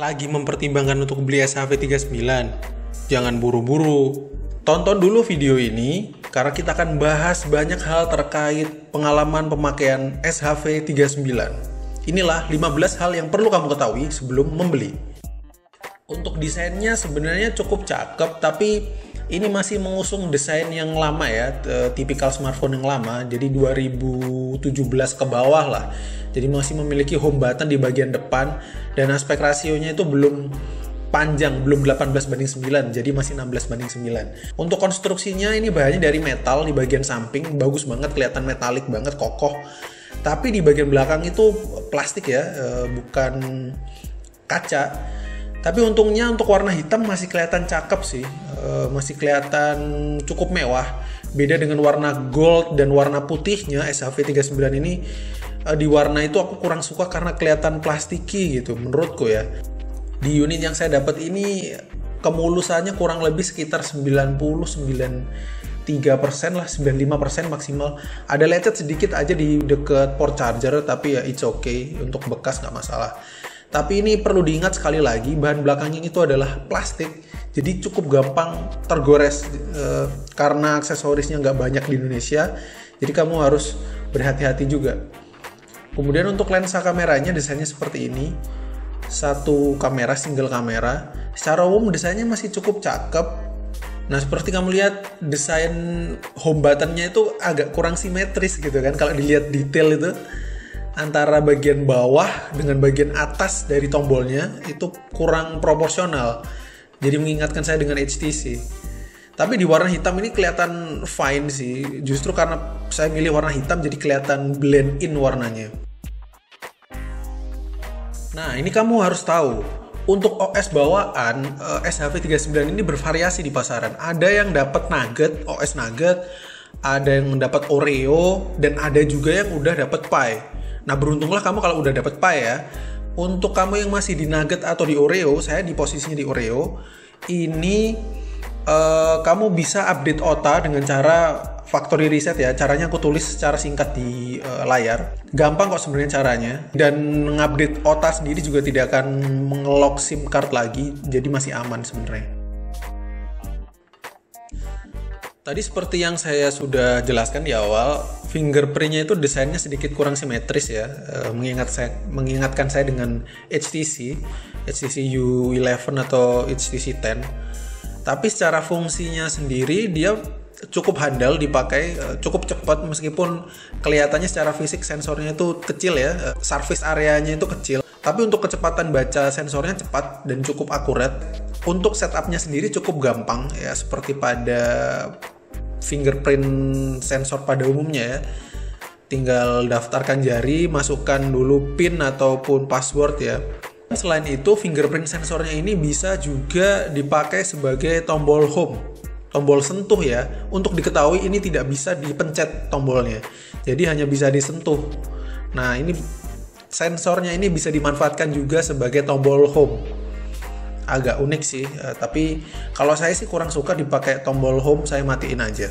Lagi mempertimbangkan untuk beli SHV39? Jangan buru-buru. Tonton dulu video ini karena kita akan bahas banyak hal terkait pengalaman pemakaian SHV39. Inilah 15 hal yang perlu kamu ketahui sebelum membeli. Untuk desainnya sebenarnya cukup cakep, tapi ini masih mengusung desain yang lama ya, tipikal smartphone yang lama, jadi 2017 ke bawah lah. Jadi masih memiliki home button di bagian depan dan aspek rasionya itu belum panjang, belum 18:9, jadi masih 16:9. Untuk konstruksinya ini bahannya dari metal di bagian samping, bagus banget, kelihatan metalik banget, kokoh. Tapi di bagian belakang itu plastik ya, bukan kaca. Tapi untungnya untuk warna hitam masih kelihatan cakep sih, masih kelihatan cukup mewah. Beda dengan warna gold dan warna putihnya, SHV39 ini di warna itu aku kurang suka karena kelihatan plastiki gitu menurutku ya. Di unit yang saya dapat ini kemulusannya kurang lebih sekitar 93% lah, 95% maksimal. Ada lecet sedikit aja di deket port charger, tapi ya it's okay, untuk bekas nggak masalah. Tapi ini perlu diingat sekali lagi, bahan belakangnya itu adalah plastik, jadi cukup gampang tergores karena aksesorisnya nggak banyak di Indonesia, jadi kamu harus berhati-hati juga. Kemudian untuk lensa kameranya desainnya seperti ini, satu kamera, single kamera. Secara umum desainnya masih cukup cakep. Nah seperti kamu lihat desain home buttonnya itu agak kurang simetris gitu kan, kalau dilihat detail itu. Antara bagian bawah dengan bagian atas dari tombolnya itu kurang proporsional. Jadi mengingatkan saya dengan HTC. Tapi di warna hitam ini kelihatan fine sih. Justru karena saya milih warna hitam jadi kelihatan blend in warnanya. Nah, ini kamu harus tahu. Untuk OS bawaan, SHV39 ini bervariasi di pasaran. Ada yang dapat Nugget, OS Nugget, ada yang dapat Oreo, dan ada juga yang udah dapat Pie. Nah beruntunglah kamu kalau udah dapet Pie ya. Untuk kamu yang masih di Nugget atau di Oreo, saya di posisinya di Oreo, ini kamu bisa update OTA dengan cara factory reset ya. Caranya aku tulis secara singkat di layar. Gampang kok sebenarnya caranya. Dan mengupdate OTA sendiri juga tidak akan mengelok SIM card lagi, jadi masih aman sebenarnya. Tadi seperti yang saya sudah jelaskan di awal, fingerprintnya itu desainnya sedikit kurang simetris ya, mengingatkan saya dengan HTC U11 atau HTC 10. Tapi secara fungsinya sendiri dia cukup handal dipakai, cukup cepat meskipun kelihatannya secara fisik sensornya itu kecil ya, surface areanya itu kecil. Tapi untuk kecepatan baca sensornya cepat dan cukup akurat. Untuk setupnya sendiri cukup gampang ya, seperti pada fingerprint sensor pada umumnya ya. Tinggal daftarkan jari, masukkan dulu PIN ataupun password ya. Selain itu, fingerprint sensornya ini bisa juga dipakai sebagai tombol home, tombol sentuh ya. Untuk diketahui ini tidak bisa dipencet tombolnya, jadi hanya bisa disentuh. Nah ini sensornya ini bisa dimanfaatkan juga sebagai tombol home. Agak unik sih, tapi kalau saya sih kurang suka dipakai tombol home, saya matiin aja.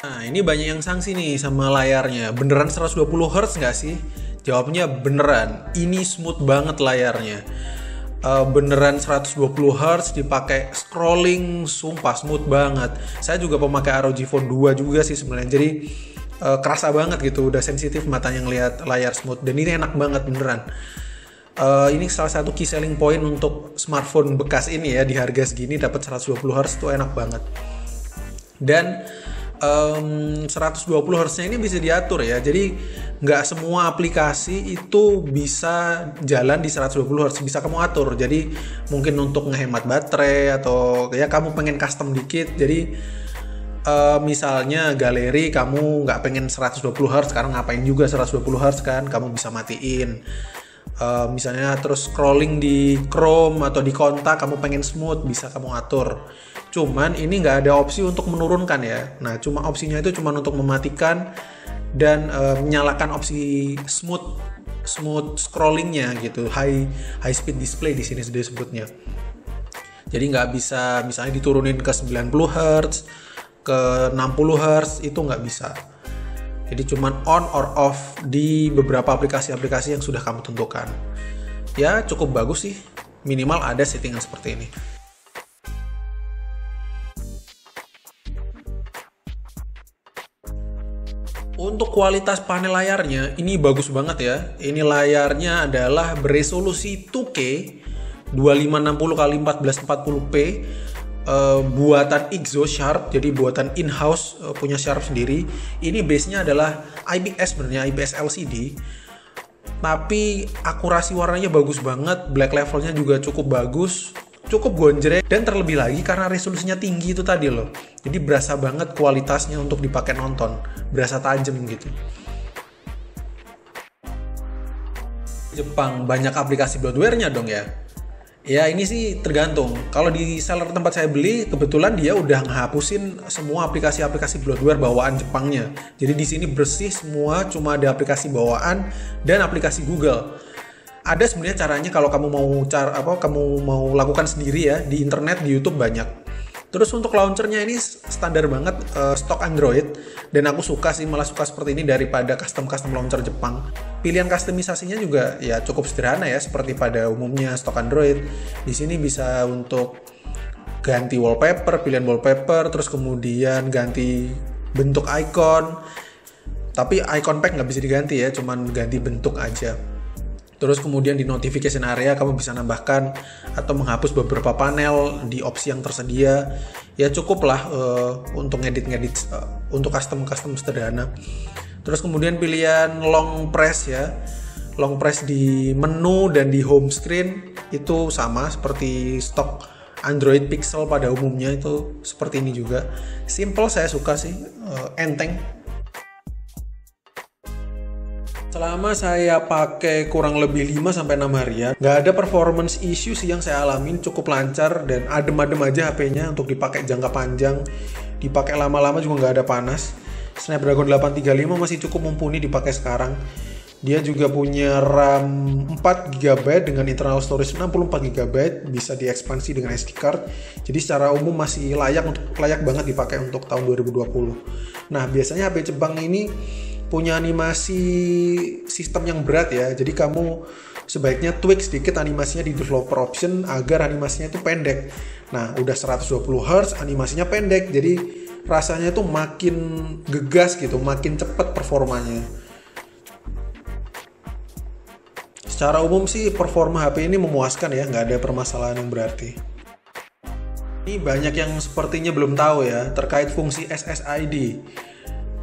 Nah ini banyak yang sanksi nih sama layarnya. Beneran 120 Hz nggak sih? Jawabnya beneran, ini smooth banget layarnya. Beneran 120 Hz dipakai scrolling, sumpah smooth banget. Saya juga pemakai ROG Phone 2 juga sih sebenarnya, jadi kerasa banget gitu, udah sensitif matanya ngelihat layar smooth. Dan ini enak banget beneran. Ini salah satu key selling point untuk smartphone bekas ini ya, di harga segini dapat 120 Hz tuh enak banget. Dan 120 Hz-nya ini bisa diatur ya, jadi nggak semua aplikasi itu bisa jalan di 120 Hz, bisa kamu atur. Jadi mungkin untuk ngehemat baterai atau ya kamu pengen custom dikit, jadi misalnya galeri kamu nggak pengen 120 Hz, sekarang ngapain juga 120 Hz kan, kamu bisa matiin. Misalnya terus scrolling di Chrome atau di kontak kamu pengen smooth, bisa kamu atur. Cuman ini nggak ada opsi untuk menurunkan ya. Nah cuma opsinya itu cuma untuk mematikan dan menyalakan opsi smooth scrollingnya gitu, high speed display di sini disebutnya. Jadi nggak bisa misalnya diturunin ke 90 Hz, ke 60 Hz, itu nggak bisa. Jadi cuman on or off di beberapa aplikasi-aplikasi yang sudah kamu tentukan. Ya cukup bagus sih. minimal ada settingan seperti ini. Untuk kualitas panel layarnya ini bagus banget ya. Ini layarnya adalah beresolusi 2K 2560x1440p, buatan Exosharp, jadi buatan in-house, punya Sharp sendiri. Ini base-nya adalah IPS sebenarnya, IPS LCD. Tapi akurasi warnanya bagus banget, black levelnya juga cukup bagus, cukup gonjreng, dan terlebih lagi karena resolusinya tinggi itu tadi loh. Jadi berasa banget kualitasnya untuk dipakai nonton, berasa tajam gitu. Jepang banyak aplikasi bloatware-nya dong ya. Ya ini sih tergantung. Kalau di seller tempat saya beli, kebetulan dia udah ngehapusin semua aplikasi-aplikasi bloatware bawaan Jepangnya. Jadi di sini bersih semua, cuma ada aplikasi bawaan dan aplikasi Google. Ada sebenarnya caranya kalau kamu mau lakukan sendiri ya, di internet, di YouTube banyak. Terus untuk launchernya ini standar banget, stok Android, dan aku suka sih, malah suka seperti ini daripada custom launcher Jepang. Pilihan kustomisasinya juga ya cukup sederhana ya, seperti pada umumnya stok Android. Di sini bisa untuk ganti wallpaper, pilihan wallpaper, terus kemudian ganti bentuk icon. Tapi icon pack nggak bisa diganti ya, cuman ganti bentuk aja. Terus kemudian di notification area kamu bisa nambahkan atau menghapus beberapa panel di opsi yang tersedia. Ya cukup lah untuk ngedit untuk custom sederhana. Terus kemudian pilihan long press ya. Long press di menu dan di home screen itu sama seperti stok Android Pixel pada umumnya, itu seperti ini juga. Simple, saya suka sih, enteng. Selama saya pakai kurang lebih 5-6 harian, nggak ada performance issue sih yang saya alamin, cukup lancar dan adem-adem aja HP-nya untuk dipakai jangka panjang, dipakai lama-lama juga nggak ada panas. Snapdragon 835 masih cukup mumpuni dipakai sekarang. Dia juga punya RAM 4GB dengan internal storage 64GB, bisa diekspansi dengan SD card. Jadi secara umum masih layak banget dipakai untuk tahun 2020. Nah, biasanya HP Jepang ini punya animasi sistem yang berat ya, jadi kamu sebaiknya tweak sedikit animasinya di developer option agar animasinya itu pendek. Nah, udah 120Hz, animasinya pendek, jadi rasanya tuh makin gegas gitu, makin cepet performanya. Secara umum sih performa HP ini memuaskan ya, nggak ada permasalahan yang berarti. Ini banyak yang sepertinya belum tahu ya terkait fungsi SSID.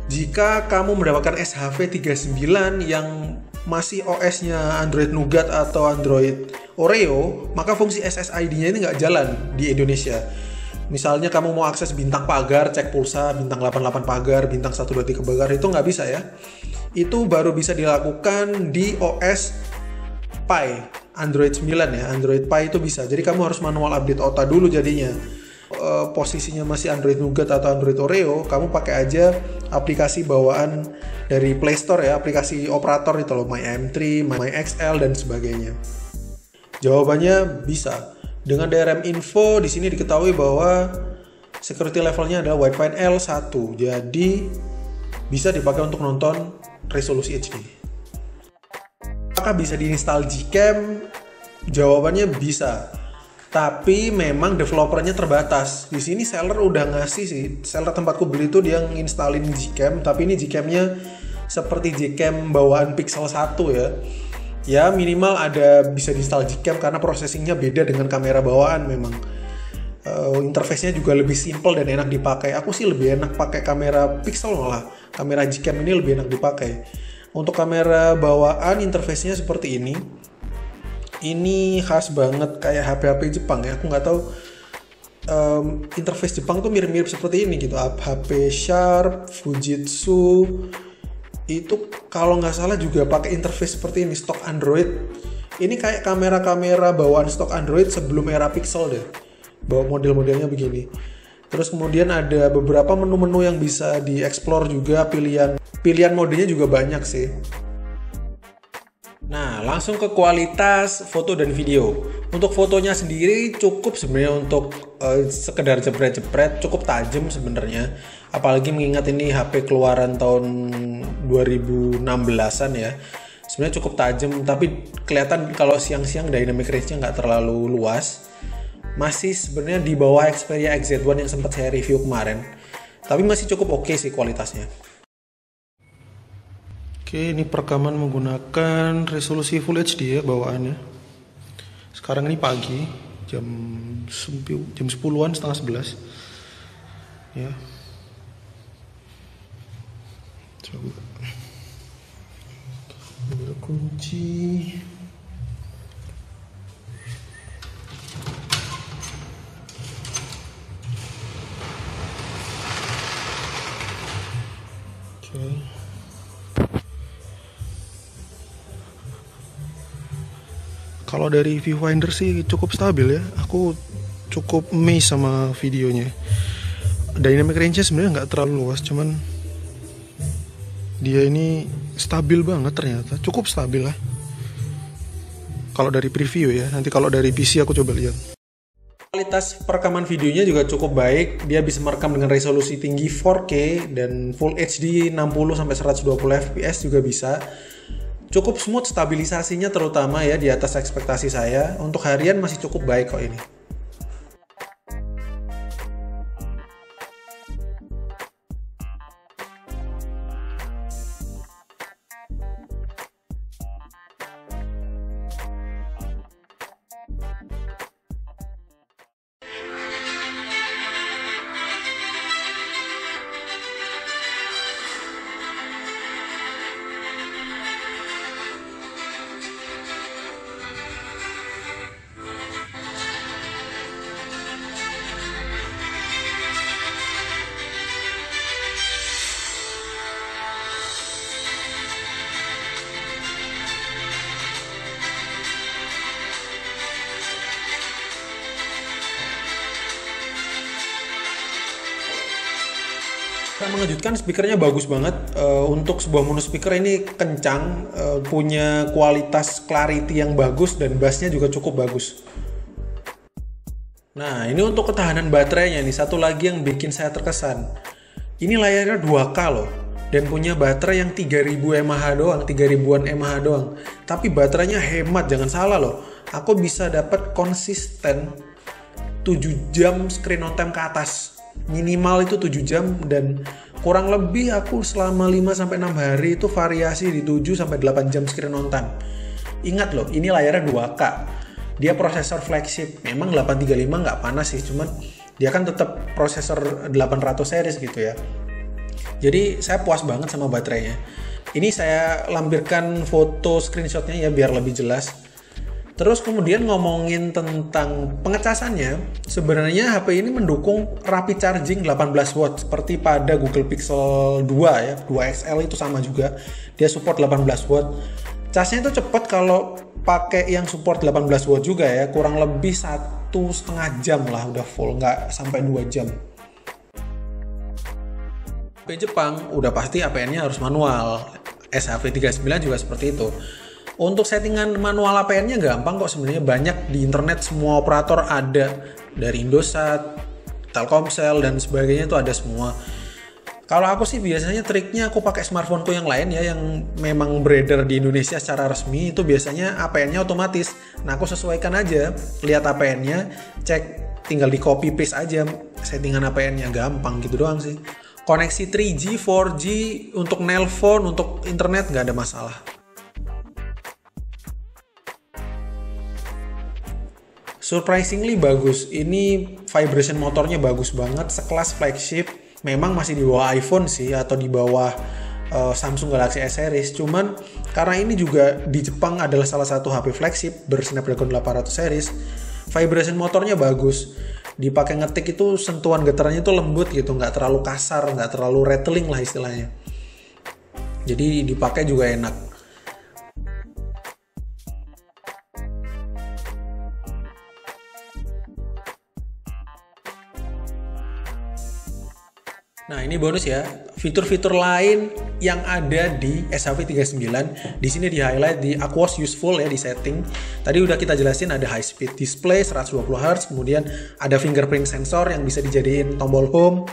Jika kamu mendapatkan SHV39 yang masih OS-nya Android Nougat atau Android Oreo, maka fungsi SSID-nya ini nggak jalan di Indonesia. Misalnya kamu mau akses bintang pagar, cek pulsa, bintang 88 pagar, bintang 123 pagar, itu nggak bisa ya. Itu baru bisa dilakukan di OS Pie, Android 9 ya, Android Pie itu bisa. Jadi kamu harus manual update OTA dulu jadinya. Posisinya masih Android Nougat atau Android Oreo, kamu pakai aja aplikasi bawaan dari Play Store ya, aplikasi operator itu loh, MyM3, MyXL dan sebagainya. Jawabannya bisa. Dengan DRM info di sini diketahui bahwa security levelnya adalah Widefine L1, jadi bisa dipakai untuk nonton resolusi HD. Apakah bisa diinstal Gcam? Jawabannya bisa. Tapi memang developernya terbatas. Di sini seller udah ngasih sih, seller tempatku beli tuh dia nginstalin Gcam, tapi ini Gcamnya seperti Gcam bawaan Pixel 1 ya. Ya minimal ada bisa diinstal Gcam karena processingnya beda dengan kamera bawaan memang. Interface-nya juga lebih simple dan enak dipakai. Aku sih lebih enak pakai kamera Pixel malah. Kamera Gcam ini lebih enak dipakai. Untuk kamera bawaan interface-nya seperti ini. Ini khas banget kayak HP-HP Jepang ya. Aku nggak tahu interface Jepang tuh mirip-mirip seperti ini gitu. HP Sharp, Fujitsu itu kalau nggak salah juga pakai interface seperti ini, stok Android. Ini kayak kamera-kamera bawaan stok Android sebelum era Pixel deh. Bawa model-modelnya begini. Terus kemudian ada beberapa menu-menu yang bisa dieksplor juga, pilihan modenya juga banyak sih. Nah, langsung ke kualitas foto dan video. Untuk fotonya sendiri cukup sebenarnya untuk sekedar jepret-jepret, cukup tajam sebenarnya. Apalagi mengingat ini HP keluaran tahun 2016-an ya. sebenarnya cukup tajam, tapi kelihatan kalau siang-siang dynamic range-nya nggak terlalu luas. Masih sebenarnya di bawah Xperia XZ1 yang sempat saya review kemarin, tapi masih cukup oke sih kualitasnya. Oke, ini perekaman menggunakan resolusi Full HD ya bawaannya. Sekarang ini pagi, jam 10-an, setengah 11 ya. Coba ambil kunci. Oke. Kalau dari viewfinder sih cukup stabil ya. Aku cukup amazed sama videonya. Dynamic range-nya sebenarnya nggak terlalu luas, cuman dia ini stabil banget ternyata. Cukup stabil lah. Kalau dari preview ya. Nanti kalau dari PC aku coba lihat. Kualitas perekaman videonya juga cukup baik. Dia bisa merekam dengan resolusi tinggi 4K dan Full HD 60-120 fps juga bisa. Cukup smooth stabilisasinya terutama ya, di atas ekspektasi saya. Untuk harian masih cukup baik kok ini. Mengejutkan, speakernya bagus banget. Untuk sebuah mono speaker ini kencang, punya kualitas clarity yang bagus dan bassnya juga cukup bagus. Nah, ini untuk ketahanan baterainya nih, satu lagi yang bikin saya terkesan. Ini layarnya 2K loh, dan punya baterai yang 3000 mAh doang, 3000-an mAh doang. Tapi baterainya hemat, jangan salah loh. Aku bisa dapat konsisten 7 jam screen on time ke atas. Minimal itu 7 jam, dan kurang lebih aku selama 5-6 hari itu variasi di 7-8 jam screen on time. Ingat loh, ini layarnya 2K. Dia prosesor flagship. Memang 835 nggak panas sih, cuman dia kan tetap prosesor 800 series gitu ya. Jadi saya puas banget sama baterainya. Ini saya lampirkan foto screenshotnya ya biar lebih jelas. Terus kemudian ngomongin tentang pengecasannya, sebenarnya HP ini mendukung rapid charging 18 watt seperti pada Google Pixel 2 ya, 2 XL itu sama juga, dia support 18 watt. Casnya itu cepat kalau pakai yang support 18 watt juga ya, kurang lebih 1,5 jam lah udah full, nggak sampai 2 jam. HP Jepang udah pasti APN-nya harus manual, SHV39 juga seperti itu. Untuk settingan manual APN-nya gampang kok sebenarnya, banyak di internet, semua operator ada, dari Indosat, Telkomsel dan sebagainya itu ada semua. Kalau aku sih biasanya triknya aku pakai smartphoneku yang lain ya, yang memang beredar di Indonesia secara resmi, itu biasanya APN-nya otomatis. Nah, aku sesuaikan aja, lihat APN-nya, cek, tinggal di copy paste aja settingan APN-nya, gampang gitu doang sih. Koneksi 3G, 4G, untuk nelpon, untuk internet nggak ada masalah. Surprisingly bagus, ini vibration motornya bagus banget, sekelas flagship. Memang masih di bawah iPhone sih, atau di bawah Samsung Galaxy S series. Cuman karena ini juga di Jepang adalah salah satu HP flagship bersnapdragon 800 series, vibration motornya bagus. Dipakai ngetik itu sentuhan getarannya itu lembut gitu, nggak terlalu kasar, nggak terlalu rattling lah istilahnya. Jadi dipakai juga enak. Nah, ini bonus ya, fitur-fitur lain yang ada di SHV39 di sini di highlight di Aquos Useful ya, di setting. Tadi udah kita jelasin, ada high speed display 120 Hz, kemudian ada fingerprint sensor yang bisa dijadiin tombol home.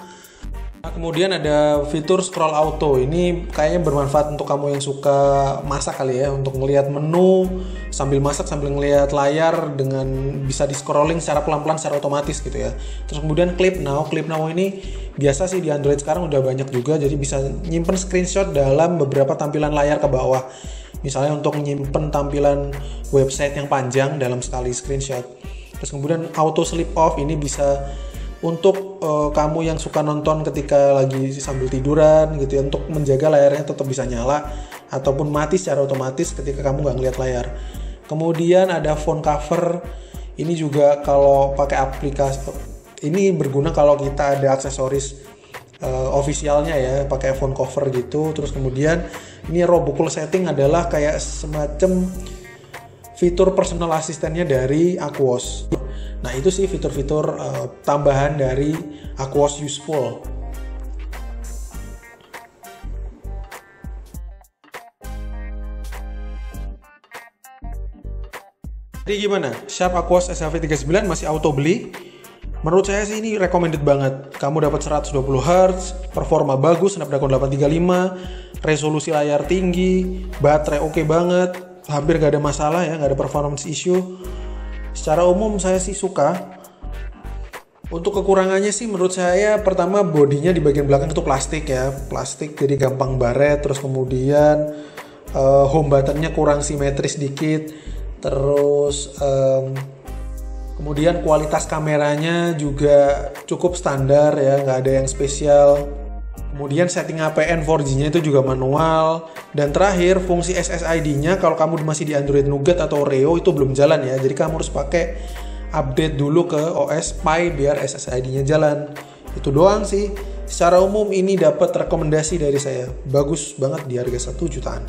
Nah, kemudian ada fitur scroll auto. Ini kayaknya bermanfaat untuk kamu yang suka masak kali ya, untuk ngelihat menu sambil masak sambil ngelihat layar dengan bisa di scrolling secara pelan-pelan secara otomatis gitu ya. Terus kemudian Clip Now ini biasa sih di Android sekarang udah banyak juga, jadi bisa nyimpen screenshot dalam beberapa tampilan layar ke bawah. Misalnya untuk nyimpen tampilan website yang panjang dalam sekali screenshot. Terus kemudian auto sleep off ini bisa untuk kamu yang suka nonton ketika lagi sambil tiduran gitu ya, untuk menjaga layarnya tetap bisa nyala ataupun mati secara otomatis ketika kamu nggak ngeliat layar. Kemudian ada phone cover, ini juga kalau pakai aplikasi ini berguna kalau kita ada aksesoris officialnya ya, pakai phone cover gitu. Terus kemudian ini robocall setting adalah kayak semacam fitur personal asistennya dari Aquos. Nah itu sih fitur-fitur tambahan dari Aquos Useful. Jadi gimana? Sharp Aquos SLV39 masih auto beli? Menurut saya sih ini recommended banget. Kamu dapat 120 Hz, performa bagus, Snapdragon 835, resolusi layar tinggi, baterai oke banget, hampir gak ada masalah ya, gak ada performance issue. Secara umum saya sih suka. Untuk kekurangannya sih menurut saya pertama bodinya di bagian belakang itu plastik ya, plastik jadi gampang baret. Terus kemudian home buttonnya kurang simetris dikit. Terus kemudian kualitas kameranya juga cukup standar ya, nggak ada yang spesial. Kemudian setting APN 4G-nya itu juga manual. Dan terakhir fungsi SSID-nya kalau kamu masih di Android Nougat atau Oreo itu belum jalan ya. Jadi kamu harus pakai update dulu ke OS Pie biar SSID-nya jalan. Itu doang sih. Secara umum ini dapat rekomendasi dari saya. Bagus banget di harga 1 jutaan.